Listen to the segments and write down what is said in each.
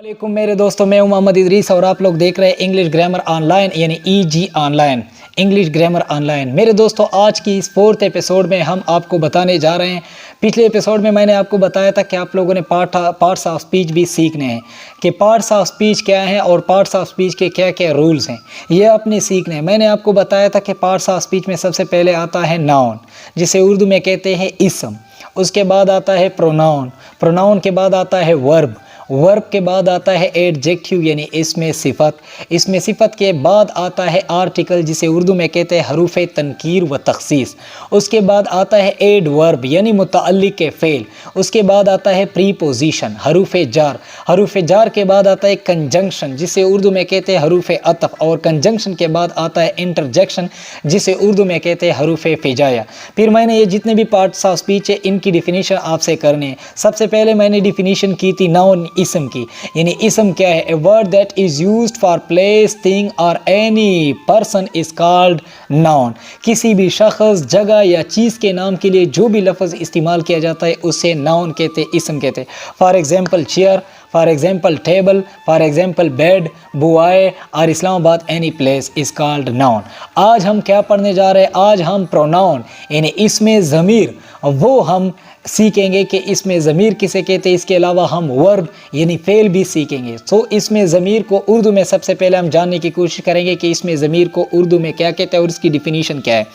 वालेकुम मेरे दोस्तों, मैं हूं मोहम्मद इदरीस और आप लोग देख रहे हैं इंग्लिश ग्रामर ऑनलाइन यानी easy online English grammar online. मेरे दोस्तों, आज की इस 4th एपिसोड में हम आपको बताने जा रहे हैं। पिछले एपिसोड में मैंने आपको बताया था कि आप लोगों ने पार्ट्स ऑफ स्पीच भी सीखने हैं कि पार्ट्स ऑफ स्पीच क्या हैं और पार्ट्स ऑफ स्पीच के क्या क्या रूल्स हैं, ये आपने सीखने हैं। मैंने आपको बताया था कि पार्ट्स ऑफ स्पीच में सबसे पहले आता है नाउन, जिसे उर्दू में कहते हैं इसम। उसके बाद आता है प्रोनाउन, प्रोनाउन के बाद आता है वर्ब, वर्ब के बाद आता है एडजेक्टिव यानी इसमें सिफत, इसमें सिफत के बाद आता है आर्टिकल, जिसे उर्दू में कहते हैं हरूफ तनकीर व तखसीस। उसके बाद आता है एड वर्ब यानी मुतअल्लिक़ के फ़ेल। उसके बाद आता है प्रीपोजिशन हरूफ जार, हरूफ जार के बाद आता है कंजंक्शन, जिसे उर्दू में कहते हैं हरूफ अतफ, और कंजंक्शन के बाद आता है इंटरजेक्शन, जिसे उर्दू में कहते हैं हरूफ फिजाया। फिर मैंने ये जितने भी पार्ट्स ऑफ स्पीच है इनकी डिफिनीशन आपसे करनी है। सबसे पहले मैंने डिफिनीशन की थी नाउन इसम की, यानी इसम क्या है? A word that is used for place, thing और any person is called noun. किसी भी शख्स, जगह या चीज़ के नाम के लिए जो भी लफ्ज़ इस्तेमाल किया जाता है उसे नाउन कहते हैं, इसम कहते हैं। For example chair, for example table, for example bed, बुआए और Islamabad any place is called noun. आज हम क्या पढ़ने जा रहे हैं? आज हम प्रोनाउन यानी इसमें ज़मीर वो हम सीखेंगे कि इसमें ज़मीर किसे कहते हैं। इसके अलावा हम वर्ब यानी फ़ेल भी सीखेंगे। तो इसमें ज़मीर को उर्दू में सबसे पहले हम जानने की कोशिश करेंगे कि इसमें ज़मीर को उर्दू में क्या कहते हैं और इसकी डिफिनीशन क्या है।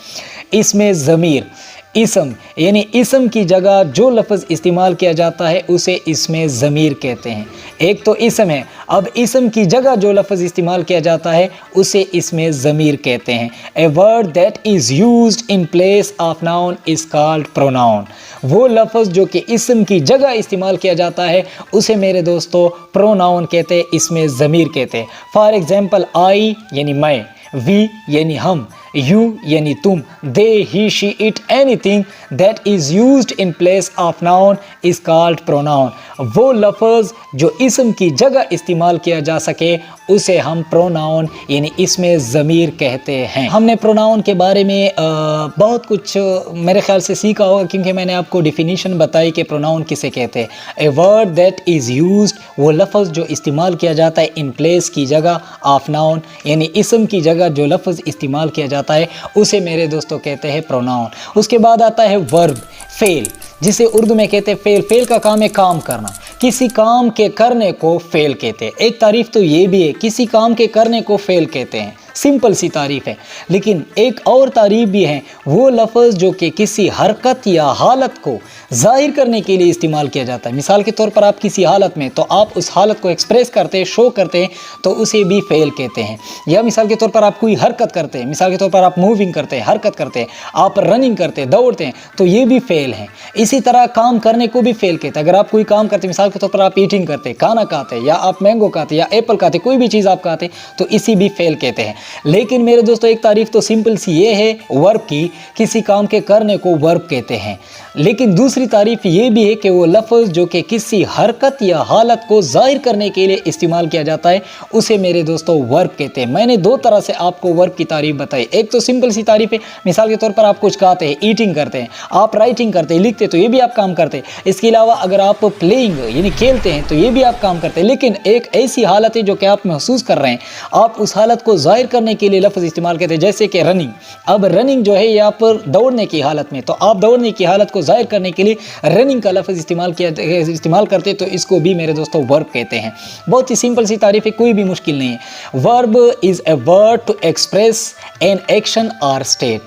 इसमें ज़मीर इसम यानी इसम की जगह जो लफ्ज़ इस्तेमाल किया जाता है उसे इसमें ज़मीर कहते हैं। एक तो इसम है, अब इसम की जगह जो लफ्ज़ इस्तेमाल किया जाता है उसे इसमें ज़मीर कहते हैं। ए word that is used in place of noun is called pronoun. वो लफ्ज़ जो कि इसम की जगह इस्तेमाल किया जाता है उसे मेरे दोस्तों प्रोनाउन कहते हैं, इसमें ज़मीर कहते हैं। फॉर एग्जाम्पल आई यानी मैं, वी यानी हम, यू यानी तुम, they, he, she, it, anything that is used in place of noun is called pronoun. वो लफ्ज़ जो इसम की जगह इस्तेमाल किया जा सके उसे हम प्रोनाउन यानी इसमें ज़मीर कहते हैं। हमने प्रोनाउन के बारे में बहुत कुछ मेरे ख्याल से सीखा होगा, क्योंकि मैंने आपको डिफिनीशन बताई कि प्रोनाउन किसे कहते हैं। ए वर्ड दैट इज़ यूज्ड वो लफ्ज़ जो इस्तेमाल किया जाता है इन प्लेस की जगह ऑफ नाउन यानी इसम की जगह जो लफ्ज़ इस्तेमाल किया जाता है उसे मेरे दोस्तों कहते हैं प्रोनाउन। उसके बाद आता है वर्ब फ़ेल, जिसे उर्दू में कहते हैं फ़ेल। फ़ेल का काम है काम करना, किसी काम के करने को फ़ेल कहते हैं। एक तारीफ़ तो ये भी है, किसी काम के करने को फ़ेल कहते हैं, सिंपल सी तारीफ़ है। लेकिन एक और तारीफ़ भी है, वो लफ्ज़ जो कि किसी हरकत या हालत को ज़ाहिर करने के लिए इस्तेमाल किया जाता है। मिसाल के तौर पर आप किसी हालत में तो आप उस हालत को एक्सप्रेस करते हैं, शो करते हैं, तो उसे भी फ़ेल कहते हैं। या मिसाल के तौर पर आप कोई हरकत करते हैं, मिसाल के तौर पर आप मूविंग करते हैं, हरकत करते हैं, आप रनिंग करते हैं, दौड़ते हैं, तो ये भी फ़ेल है। इसी तरह काम करने को भी फ़ेल कहते हैं। अगर आप कोई काम करते हैं, मिसाल के तौर पर आप ईटिंग करते हैं, खाना खाते हैं, या आप मैंगो खाते हैं या एप्पल खाते हैं, कोई भी चीज़ आप खाते हैं, तो इसी भी फ़ेल कहते हैं। लेकिन मेरे दोस्तों, एक तारीफ़ तो सिंपल सी ये है वर्ब की, किसी काम के करने को वर्ब कहते हैं। लेकिन दूसरी तारीफ़ ये भी है कि वो लफ्ज़ जो कि किसी हरकत या हालत को ज़ाहिर करने के लिए इस्तेमाल किया जाता है उसे मेरे दोस्तों वर्ब कहते हैं। मैंने दो तरह से आपको वर्ब की तारीफ़ बताई। एक तो सिंपल सी तारीफ़ है, मिसाल के तौर पर आप कुछ खाते हैं, ईटिंग करते हैं, आप राइटिंग करते हैं, लिखते, तो ये भी आप काम करते हैं। इसके अलावा अगर आप प्लेइंग यानी खेलते हैं तो ये भी आप काम करते हैं। लेकिन एक ऐसी हालत है जो कि आप महसूस कर रहे हैं, आप उस हालत को ज़ाहिर करने के लिए लफ्ज़ इस्तेमाल करते हैं, जैसे कि रनिंग। अब रनिंग जो है यहाँ पर दौड़ने की हालत में, तो आप दौड़ने की हालत को ज़ाहिर करने के लिए रनिंग का लफ्ज़ इस्तेमाल करते, तो इसको भी मेरे दोस्तों वर्ब कहते हैं। बहुत ही सिंपल सी तारीफ़ है, कोई भी मुश्किल नहीं है। Verb is a word to express an action और स्टेट।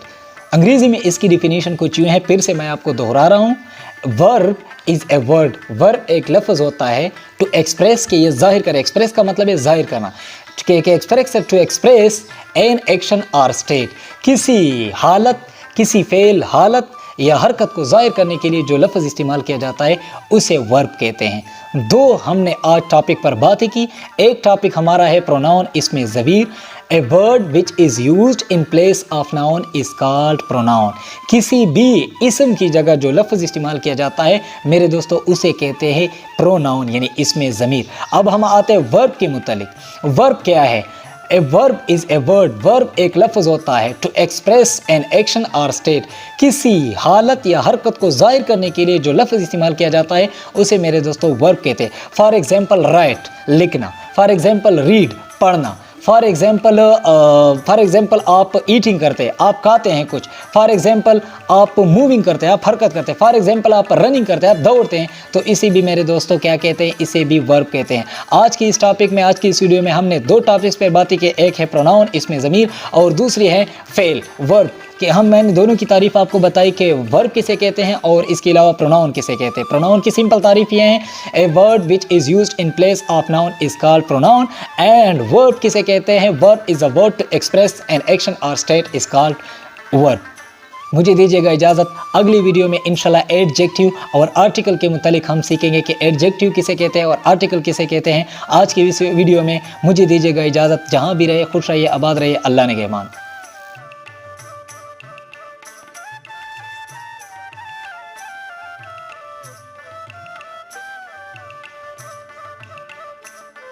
अंग्रेज़ी में इसकी डिफिनीशन कुछ यूँ है, फिर से मैं आपको दोहरा रहा हूँ। Verb is a word, verb एक लफ्ज़ होता है टू एक्सप्रेस, के ये जाहिर करे। एक्सप्रेस का मतलब है जाहिर करना, टू एक्सप्रेस एन एक्शन और स्टेट। किसी हालत, किसी फ़ेल, हालत या हरकत को ज़ाहिर करने के लिए जो लफ्ज़ इस्तेमाल किया जाता है उसे वर्ब कहते हैं। दो हमने आज टॉपिक पर बातें की। एक टॉपिक हमारा है प्रोनाउन, इसमें ज़मीर। A word which is used in place of noun is called pronoun. किसी भी इसम की जगह जो लफ्ज़ इस्तेमाल किया जाता है मेरे दोस्तों उसे कहते हैं प्रोनाउन यानी इसमें ज़मीर। अब हम आते हैं वर्ब के मुतालिक। वर्ब क्या है? A verb is a word, verb एक लफ्ज़ होता है टू एक्सप्रेस एन एक्शन और स्टेट, किसी हालत या हरकत को जाहिर करने के लिए जो लफ्ज़ इस्तेमाल किया जाता है उसे मेरे दोस्तों वर्ब कहते हैं। फॉर एग्जाम्पल राइट, लिखना, फॉर एग्जाम्पल रीड, पढ़ना, फॉर एग्जाम्पल आप ईटिंग करते हैं, आप खाते हैं कुछ, फॉर एग्जाम्पल आप मूविंग करते हैं, आप हरकत करते हैं, फॉर एग्जाम्पल आप रनिंग करते हैं, आप दौड़ते हैं, तो इसे भी मेरे दोस्तों क्या कहते हैं, इसे भी वर्ब कहते हैं। आज की इस टॉपिक में, आज की इस वीडियो में हमने दो टॉपिक्स पे बातें की, एक है प्रोनाउन, इसमें ज़मीर, और दूसरी है फेल, वर्ब, कि मैंने दोनों की तारीफ आपको बताई कि वर्ब किसे कहते हैं और इसके अलावा प्रोनाउन किसे कहते हैं। प्रोनाउन की सिंपल तारीफ ये है, a word which is used in place of noun is called pronoun, and verb किसे कहते हैं, verb is a word to express an action और स्टेट इज कॉल्ड वर्ब। मुझे दीजिएगा इजाज़त, अगली वीडियो में इंशाल्लाह एडजेक्टिव और आर्टिकल के मुतालिक हम सीखेंगे कि एडजेक्टिव किसे कहते हैं और आर्टिकल किसे कहते हैं। आज की इस वीडियो में मुझे दीजिएगा इजाज़त, जहाँ भी रहे खुश रहिए, आबाद रहिए, अल्लाह निगहबान।